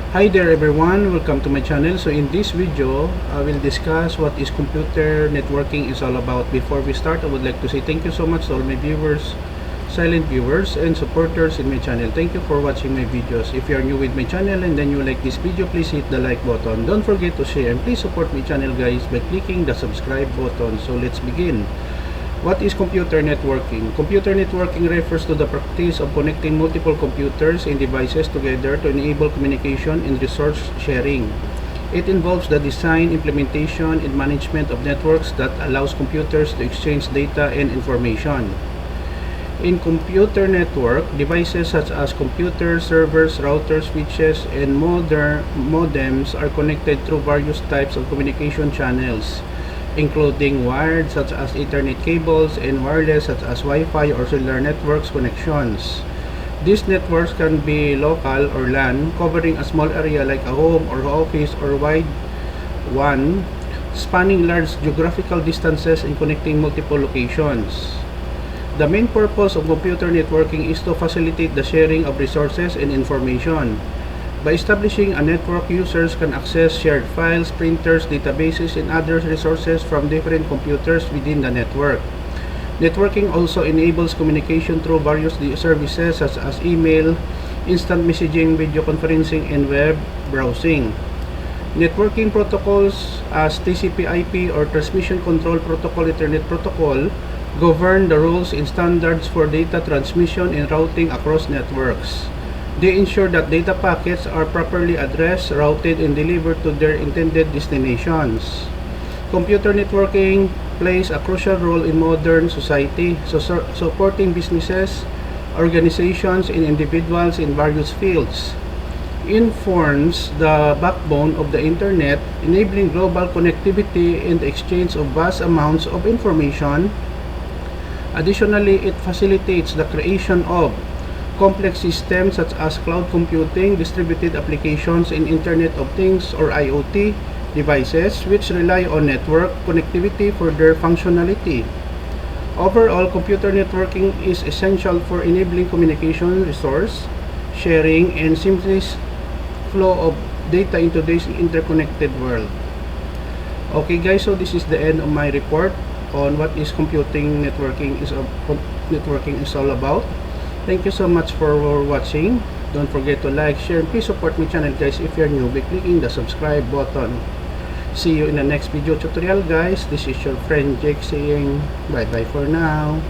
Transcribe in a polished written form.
Hi there everyone, welcome to my channel. So in this video, I will discuss what is computer networking is all about. Before we start, I would like to say thank you so much to all my viewers, silent viewers and supporters in my channel. Thank you for watching my videos. If you are new with my channel and then you like this video, please hit the like button. Don't forget to share and please support my channel guys by clicking the subscribe button. So let's begin. What is computer networking? Computer networking refers to the practice of connecting multiple computers and devices together to enable communication and resource sharing. It involves the design, implementation, and management of networks that allows computers to exchange data and information. In computer network, devices such as computers, servers, routers, switches, and modems are connected through various types of communication channels, including wired such as Ethernet cables and wireless such as Wi-Fi or cellular networks connections. These networks can be local or LAN, covering a small area like a home or office, or wide WAN, spanning large geographical distances and connecting multiple locations. The main purpose of computer networking is to facilitate the sharing of resources and information. By establishing a network, users can access shared files, printers, databases, and other resources from different computers within the network. Networking also enables communication through various services such as email, instant messaging, video conferencing, and web browsing. Networking protocols as TCP/IP or Transmission Control Protocol, Ethernet Protocol govern the rules and standards for data transmission and routing across networks. They ensure that data packets are properly addressed, routed, and delivered to their intended destinations. Computer networking plays a crucial role in modern society, supporting businesses, organizations, and individuals in various fields. It forms the backbone of the Internet, enabling global connectivity and the exchange of vast amounts of information. Additionally, it facilitates the creation of complex systems such as cloud computing, distributed applications, and Internet of Things or IoT devices which rely on network connectivity for their functionality. Overall, computer networking is essential for enabling communication, resource sharing, and seamless flow of data in today's interconnected world. Okay guys, so this is the end of my report on what is networking is all about. Thank you so much for watching. Don't forget to like, share, and please support my channel guys if you're new by clicking the subscribe button. See you in the next video tutorial guys. This is your friend Jake saying bye bye for now.